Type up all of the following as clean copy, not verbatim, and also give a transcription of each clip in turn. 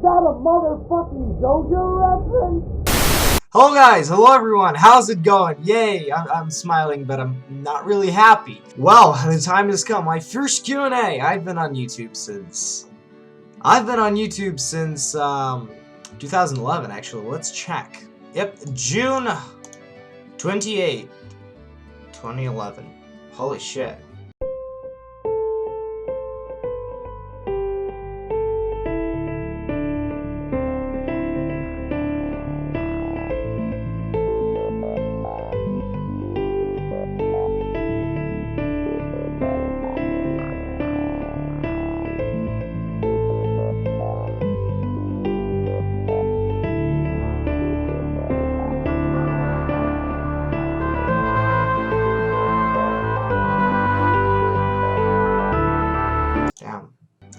that a motherfucking JoJo reference? Hello guys, hello everyone, how's it going? Yay, I'm smiling, but I'm not really happy. Well, the time has come, my first Q&A. I've been on YouTube since 2011 actually. Let's check. Yep, June 28, 2011. Holy shit.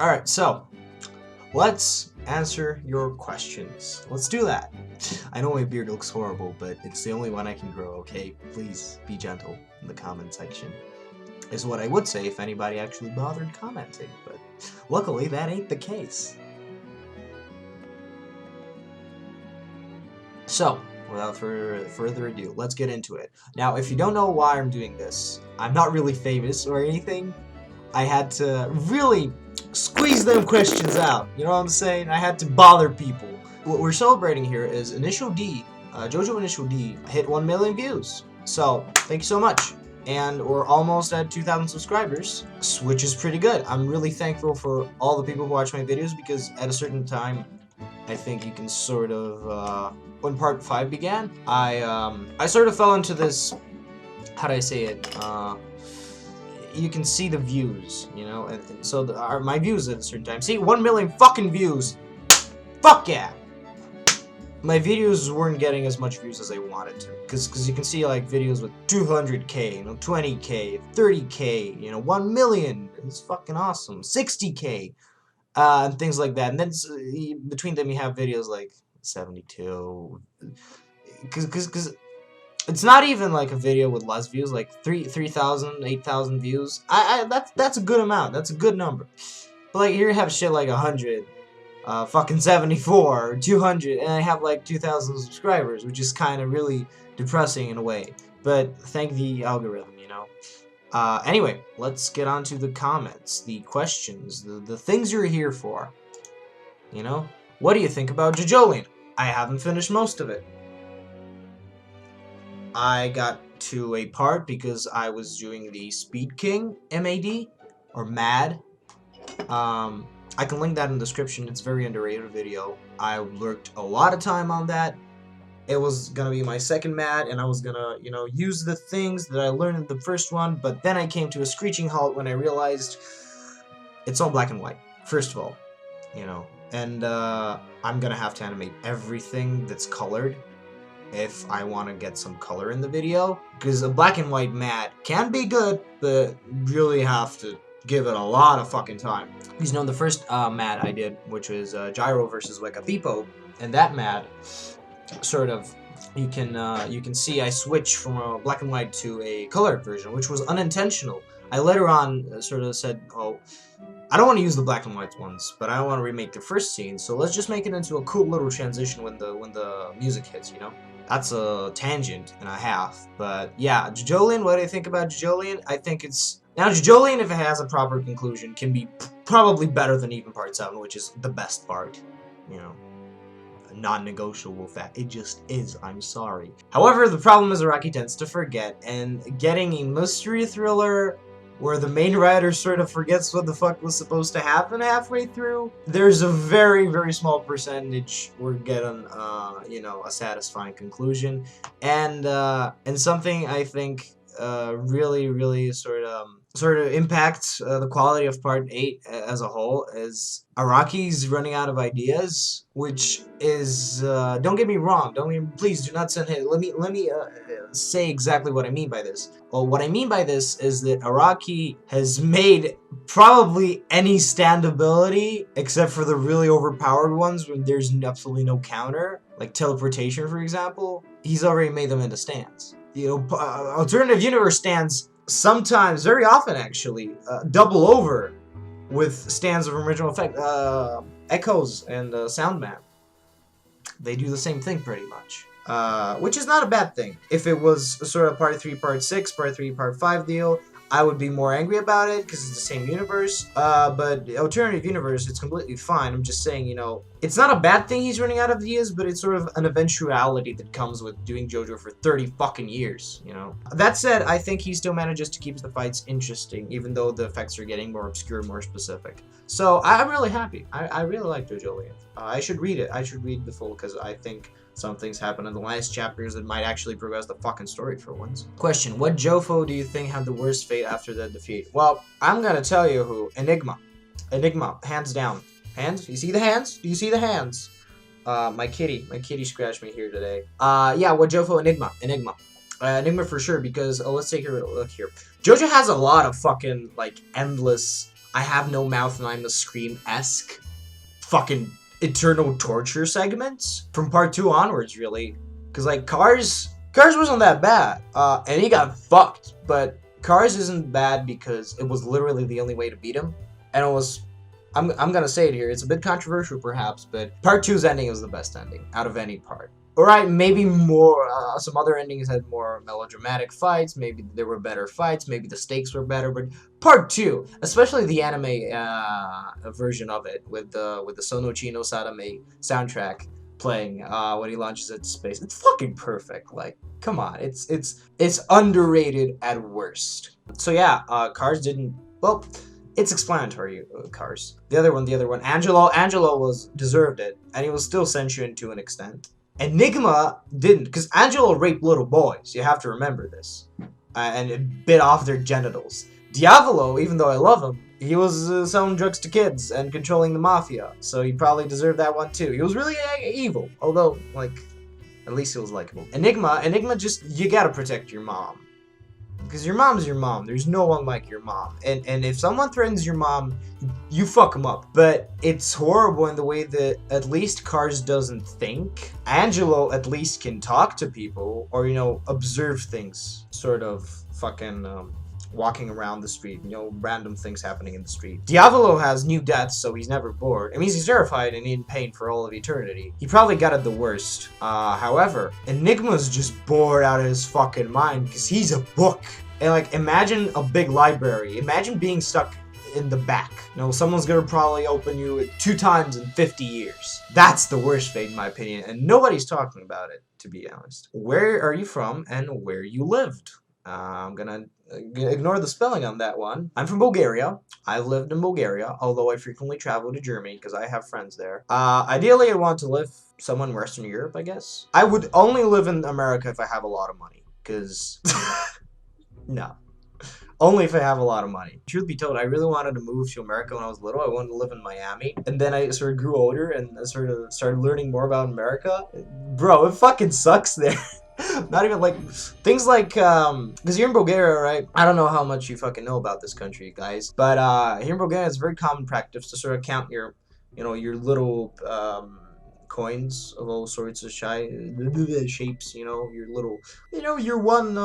Alright, so let's answer your questions. Let's do that. I know my beard looks horrible, but it's the only one I can grow, okay? Please be gentle in the comment section. Is what I would say if anybody actually bothered commenting, but luckily that ain't the case. So, without further ado, let's get into it. Now, if you don't know why I'm doing this, I'm not really famous or anything. I had to really squeeze them questions out, you know what I'm saying? I had to bother people. What we're celebrating here is Initial D, JoJo Initial D hit 1 million views. So, thank you so much. And we're almost at 2,000 subscribers, which is pretty good. I'm really thankful for all the people who watch my videos because at a certain time, I think you can sort of, when part 5 began, I sort of fell into this, how do I say it, you can see the views, you know, and so my views at a certain time. See, 1 million fucking views. Fuck yeah. My videos weren't getting as much views as I wanted to, because you can see like videos with 200k, you know, 20k, 30k, you know, 1 million. It's fucking awesome. 60k, and things like that. And then between them you have videos like 72, because. It's not even like a video with less views, like 3,000, 8,000 views. That's a good amount. That's a good number. But like here you have shit like 100, fucking 74, 200, and I have like 2,000 subscribers, which is kind of really depressing in a way. But thank the algorithm, you know. Anyway, let's get on to the comments, the questions, the things you're here for. You know, what do you think about JoJo? I haven't finished most of it. I got to a part because I was doing the Speed King MAD or MAD. I can link that in the description. It's a very underrated video. I worked a lot of time on that. It was gonna be my second MAD, and I was gonna, you know, use the things that I learned in the first one. But then I came to a screeching halt when I realized it's all black and white. First of all, you know, and I'm gonna have to animate everything that's colored if I want to get some color in the video, because a black and white MAD can be good, but really have to give it a lot of fucking time. Because, you know, the first MAD I did, which was Gyro versus Wekapipo, and that MAD, sort of, you can see I switched from a black and white to a colored version, which was unintentional. I later on sort of said, oh, I don't want to use the black and white ones, but I want to remake the first scene, so let's just make it into a cool little transition when the music hits, you know? That's a tangent and a half, but yeah, JoJo, what do you think about JoJo? I think it's... Now, JoJo, if it has a proper conclusion, can be probably better than even Part 7, which is the best part, you know. A non-negotiable fact. It just is, I'm sorry. However, the problem is Araki tends to forget, and getting a mystery thriller where the main writer sort of forgets what the fuck was supposed to happen halfway through, there's a very, very small percentage we're getting, you know, a satisfying conclusion, and something I think really, really sort of impacts the quality of Part 8 as a whole is Araki's running out of ideas, which is, don't get me wrong, please do not send hate. Let me say exactly what I mean by this. Well, what I mean by this is that Araki has made probably any stand ability, except for the really overpowered ones when there's absolutely no counter, like teleportation, for example. He's already made them into stands. You know, alternative universe stands sometimes, very often actually, double over with stands of original effect. Echoes and Soundman. They do the same thing pretty much. Which is not a bad thing. If it was sort of part 3, part 6, part 3, part 5 deal, I would be more angry about it because it's the same universe. But alternative universe, it's completely fine. I'm just saying, you know, it's not a bad thing he's running out of ideas, but it's sort of an eventuality that comes with doing JoJo for 30 fucking years, you know. That said, I think he still manages to keep the fights interesting, even though the effects are getting more obscure, more specific. So I'm really happy. I really like JoJo Live. I should read it. I should read the full because I think some things happen in the last chapters that might actually progress the fucking story for once. Question: what JoFo do you think had the worst fate after the defeat? Well, I'm gonna tell you who. Enigma. Enigma, hands down. Hands? You see the hands? Do you see the hands? My kitty scratched me here today. Yeah, what JoFo? Enigma. Enigma for sure, because let's take a look here. JoJo has a lot of fucking, like, endless, I have no mouth and I'm the scream-esque fucking eternal torture segments from part 2 onwards, really. Because, like, Cars wasn't that bad. And he got fucked. But Cars isn't bad because it was literally the only way to beat him. And it was, I'm gonna say it here, it's a bit controversial perhaps, but part 2's ending is the best ending out of any part. Alright, maybe more, some other endings had more melodramatic fights, maybe there were better fights, maybe the stakes were better, but part 2, especially the anime version of it, with the Sonochi no Sadame soundtrack playing when he launches into space, it's fucking perfect. Like, come on, it's underrated at worst. So yeah, Cars didn't, well, it's explanatory, Cars. The other one, Angelo was deserved it, and he was still sentient to an extent. Enigma didn't, because Angelo raped little boys, you have to remember this, and it bit off their genitals. Diavolo, even though I love him, he was selling drugs to kids and controlling the mafia, so he probably deserved that one too. He was really evil, although, like, at least he was likable. Enigma just, you gotta protect your mom. Because your mom's your mom. There's no one like your mom. And if someone threatens your mom, you fuck them up. But it's horrible in the way that at least Cars doesn't think. Angelo at least can talk to people or, you know, observe things. Sort of fucking walking around the street, you know, random things happening in the street. Diavolo has new deaths, so he's never bored. It means he's terrified and in pain for all of eternity. He probably got it the worst. However, Enigma's just bored out of his fucking mind because he's a book. And, like, imagine a big library. Imagine being stuck in the back. You know, someone's gonna probably open you 2 times in 50 years. That's the worst fate in my opinion, and nobody's talking about it, to be honest. Where are you from and where you lived? I'm gonna ignore the spelling on that one. I'm from Bulgaria. I've lived in Bulgaria, although I frequently travel to Germany because I have friends there. Ideally, I want to live somewhere in Western Europe, I guess. I would only live in America if I have a lot of money, because... no. Only if I have a lot of money. Truth be told, I really wanted to move to America when I was little. I wanted to live in Miami. And then I sort of grew older and I sort of started learning more about America. Bro, it fucking sucks there. Not even like things like because you're in Bulgaria, right? I don't know how much you fucking know about this country, guys, but here in Bulgaria it's very common practice to sort of count your, you know, your little coins of all sorts of shapes, you know, your little, you know, your 1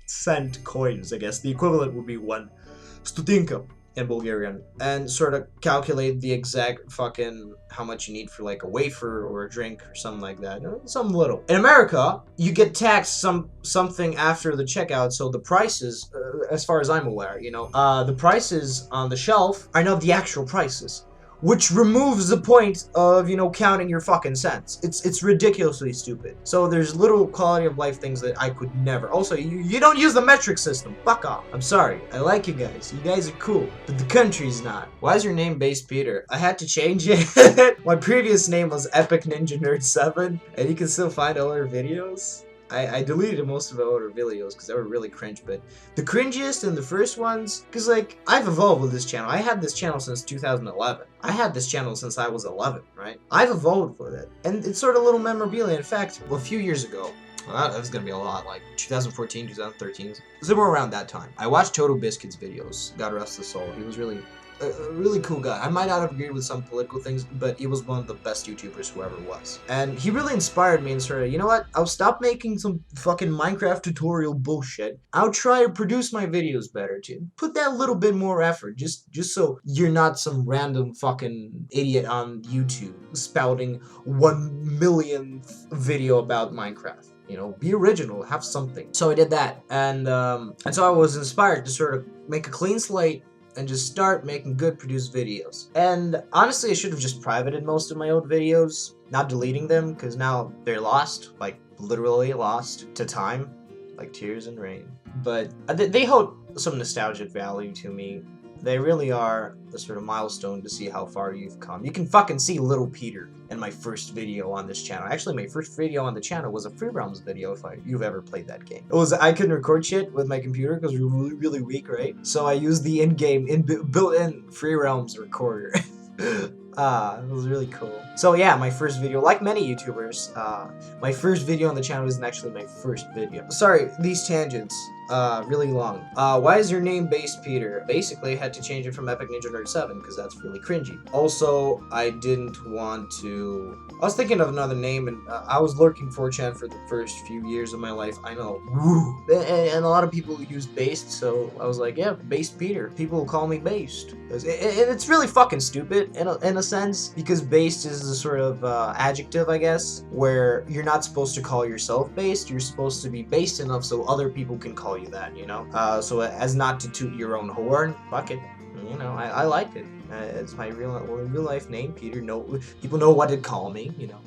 cent coins, I guess. The equivalent would be 1 stutinka in Bulgarian, and sort of calculate the exact fucking how much you need for like a wafer or a drink or something like that. You know, something little. In America, you get taxed something after the checkout, so the prices, as far as I'm aware, you know, the prices on the shelf are not the actual prices, which removes the point of, you know, counting your fucking cents. It's ridiculously stupid. So there's little quality of life things that I could never. Also, you don't use the metric system. Fuck off. I'm sorry. I like you guys. You guys are cool. But the country's not. Why is your name BasedPeter? I had to change it. My previous name was Epic Ninja Nerd 7, and you can still find all our videos. I deleted most of our older videos because they were really cringe, but the cringiest and the first ones, because, like, I've evolved with this channel. I had this channel since 2011. I had this channel since I was 11, right? I've evolved with it, and it's sort of little memorabilia. In fact, a few years ago, well, that was gonna be a lot, like 2014, 2013, somewhere around that time, I watched Total Biscuit's videos. God rest his soul. He was really a really cool guy. I might not have agreed with some political things, but he was one of the best YouTubers who ever was. And he really inspired me and sort of, you know what? I'll stop making some fucking Minecraft tutorial bullshit. I'll try to produce my videos better, too. Put that little bit more effort, just so you're not some random fucking idiot on YouTube spouting 1 millionth video about Minecraft. You know, be original, have something. So I did that, and so I was inspired to sort of make a clean slate and just start making good produced videos. And honestly, I should have just privated most of my old videos, not deleting them, because now they're lost, like literally lost to time, like tears and rain. But they hold some nostalgic value to me. They really are a sort of milestone to see how far you've come. You can fucking see Little Peter in my first video on this channel. Actually, my first video on the channel was a Free Realms video, if you've ever played that game. I couldn't record shit with my computer because we were really, really weak, right? So I used the in-game, built-in Free Realms recorder. It was really cool. So yeah, my first video, like many YouTubers, my first video on the channel isn't actually my first video. Sorry, these tangents, really long. Why is your name BasedPeter? Basically, I had to change it from Epic Ninja Nerd 7, because that's really cringy. Also, I didn't want to... I was thinking of another name, and I was lurking 4chan for the first few years of my life, I know. Woo. And a lot of people use Based, so I was like, yeah, BasedPeter. People will call me Based. And it's really fucking stupid, in a sense, because Based is a sort of adjective, I guess, where you're not supposed to call yourself Based, you're supposed to be based enough so other people can call you that, you know? So as not to toot your own horn, fuck it. You know, I like it. It's my real life name, Peter. People know what to call me, you know.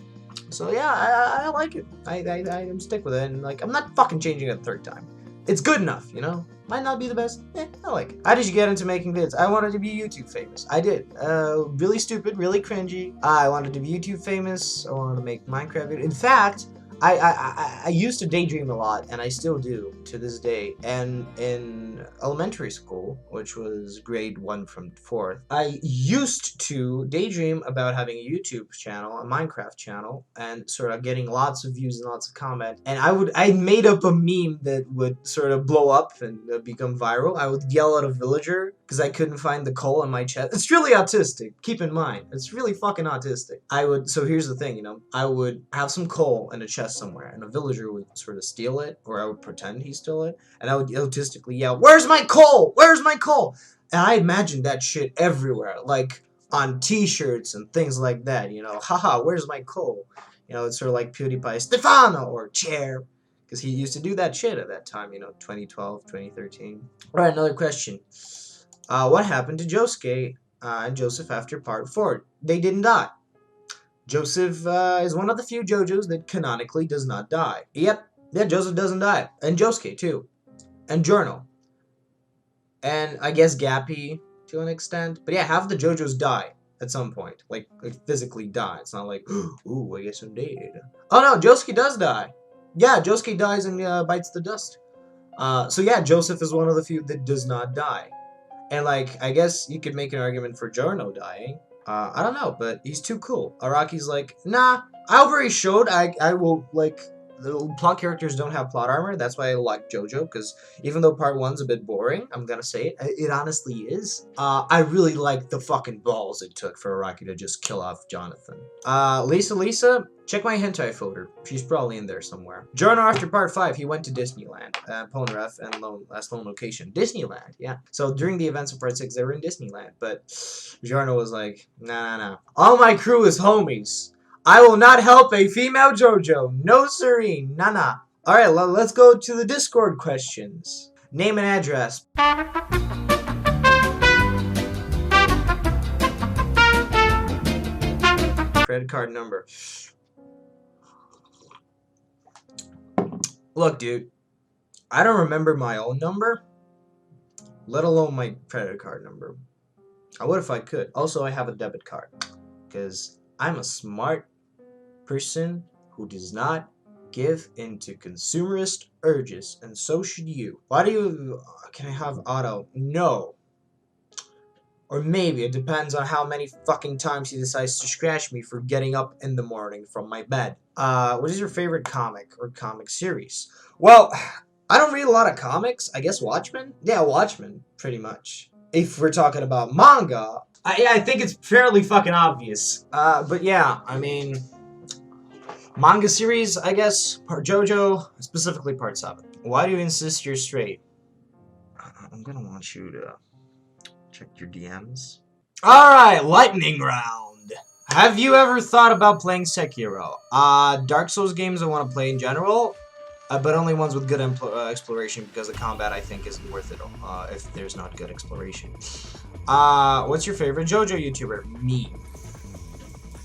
So yeah, I like it. I'm stick with it, and like I'm not fucking changing it a third time. It's good enough, you know. Might not be the best. I like it. How did you get into making vids? I wanted to be YouTube famous. I did. Really stupid, really cringy. I wanted to be YouTube famous. I wanted to make Minecraft videos. In fact, I used to daydream a lot, and I still do to this day. And in elementary school, which was grade 1 from 4th, I used to daydream about having a YouTube channel, a Minecraft channel, and sort of getting lots of views and lots of comments. And I made up a meme that would sort of blow up and become viral. I would yell at a villager because I couldn't find the coal in my chest. It's really autistic, keep in mind. It's really fucking autistic. So here's the thing, you know, I would have some coal in a chest somewhere, and a villager would sort of steal it, or I would pretend he stole it, and I would autistically yell, "Where's my coal? Where's my coal?" And I imagined that shit everywhere, like on t-shirts and things like that, you know, haha, where's my coal? You know, it's sort of like PewDiePie, Stefano, or Chair, because he used to do that shit at that time, you know, 2012, 2013. Alright, another question. What happened to Josuke and Joseph after part 4? They didn't die. Joseph is one of the few JoJos that canonically does not die. Yep, yeah, Joseph doesn't die. And Josuke, too. And Journal. And I guess Gappy, to an extent. But yeah, half the JoJos die at some point. Like physically die. It's not like, ooh, I guess I'm dead. Oh no, Josuke does die. Yeah, Josuke dies and bites the dust. So yeah, Joseph is one of the few that does not die. And like, I guess you could make an argument for Giorno dying. I don't know, but he's too cool. Araki's like, nah, I already showed I will, like, the plot characters don't have plot armor. That's why I like JoJo, because even though part 1's a bit boring, I'm gonna say it, it honestly is. I really like the fucking balls it took for Araki to just kill off Jonathan. Lisa, check my hentai folder. She's probably in there somewhere. Giorno after part 5, he went to Disneyland. Ponref and last lone location. Disneyland, yeah. So during the events of part 6, they were in Disneyland, but Giorno was like, nah. All my crew is homies. I will not help a female JoJo. No siree, nah. Alright, let's go to the Discord questions. Name and address. Credit card number. Look, dude, I don't remember my own number, let alone my credit card number. I would if I could. Also, I have a debit card, because I'm a smart person who does not give into consumerist urges, and so should you. Why do you... Can I have auto? No. Or maybe, it depends on how many fucking times he decides to scratch me for getting up in the morning from my bed. What is your favorite comic or comic series? Well, I don't read a lot of comics. I guess Watchmen? Yeah, Watchmen, pretty much. if we're talking about manga, I think it's fairly fucking obvious. But yeah, I mean, manga series, I guess, part JoJo, specifically part 7. Why do you insist you're straight? I'm gonna want you to check your DMs. Alright, lightning round. Have you ever thought about playing Sekiro? Dark Souls games I want to play in general, but only ones with good exploration, because the combat, I think, isn't worth it if there's not good exploration. What's your favorite JoJo YouTuber? Me.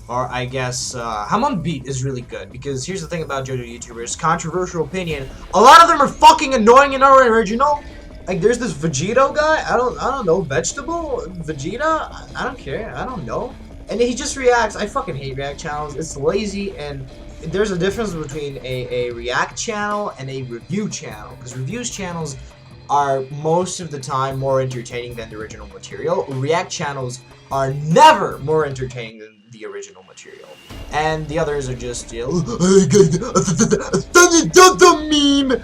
Or I guess, Hamon Beat is really good, because here's the thing about JoJo YouTubers, controversial opinion, a lot of them are fucking annoying and unoriginal. Like, there's this Vegito guy, I don't know, vegetable? Vegeta? I don't care, I don't know. And he just reacts. I fucking hate react channels. It's lazy, and there's a difference between a react channel and a review channel. Because reviews channels are most of the time more entertaining than the original material. React channels are never more entertaining than the original material. And the others are just, you know, meme.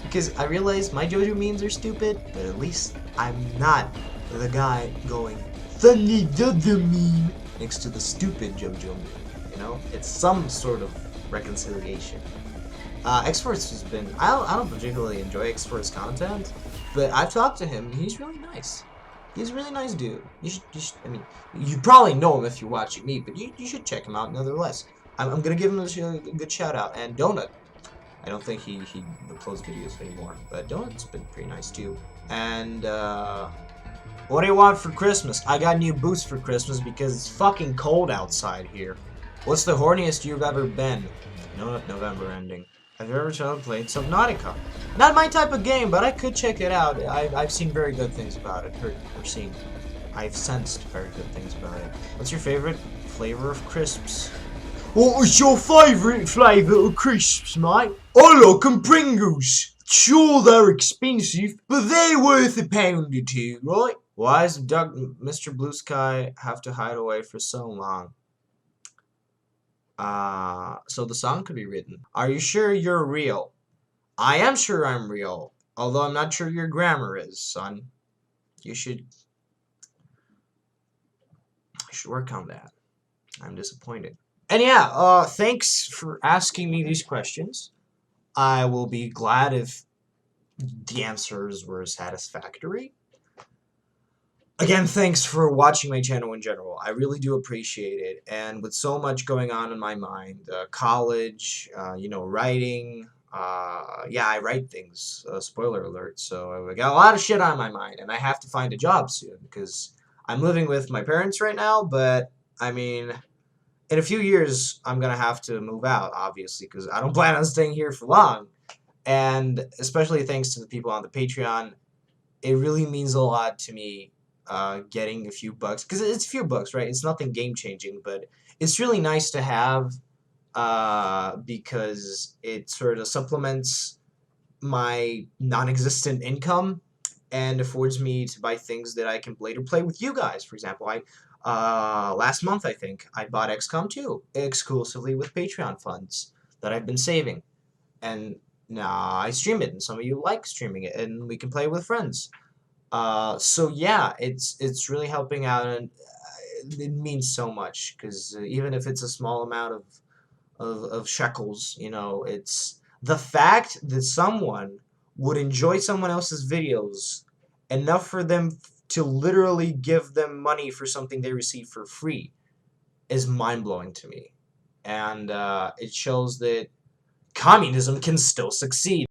Because I realize my JoJo memes are stupid, but at least I'm not the guy going funny JoJo meme next to the stupid JoJo meme. You know, it's some sort of reconciliation. X-Force has been. I don't particularly enjoy X-Force content, but I've talked to him. He's really nice. He's a really nice dude. You should, I mean, you probably know him if you're watching me, but you should check him out nonetheless. I'm gonna give him a good shout out. And Donut. I don't think he uploads videos anymore, but Donut's been pretty nice too. And what do you want for Christmas? I got new boots for Christmas because it's fucking cold outside here. What's the horniest you've ever been? No, November ending. Have you ever played Subnautica? Not my type of game, but I could check it out. I've seen very good things about it. I've sensed very good things about it. What's your favorite flavor of crisps? What was your favourite flavour of crisps, mate? I like 'em Pringles. Sure, they're expensive, but they're worth a pound or two, right? Why does Mr. Blue Sky have to hide away for so long? So the song could be written. Are you sure you're real? I am sure I'm real, although I'm not sure your grammar is, son. You should work on that. I'm disappointed. And yeah, thanks for asking me these questions. I will be glad if the answers were satisfactory. Again, thanks for watching my channel in general. I really do appreciate it. And with so much going on in my mind, college, you know, writing, yeah, I write things, spoiler alert. So I got a lot of shit on my mind, and I have to find a job soon because I'm living with my parents right now, but I mean, in a few years, I'm going to have to move out, obviously, because I don't plan on staying here for long. And especially thanks to the people on the Patreon, it really means a lot to me getting a few bucks. Because it's a few bucks, right? It's nothing game-changing, but it's really nice to have because it sort of supplements my non-existent income and affords me to buy things that I can later play with you guys. For example, last month, I think, I bought XCOM 2 exclusively with Patreon funds that I've been saving. And now I stream it, and some of you like streaming it, and we can play with friends. So yeah, it's really helping out, and it means so much, because even if it's a small amount of shekels, you know, it's the fact that someone would enjoy someone else's videos enough for them to literally give them money for something they receive for free is mind-blowing to me. And it shows that communism can still succeed.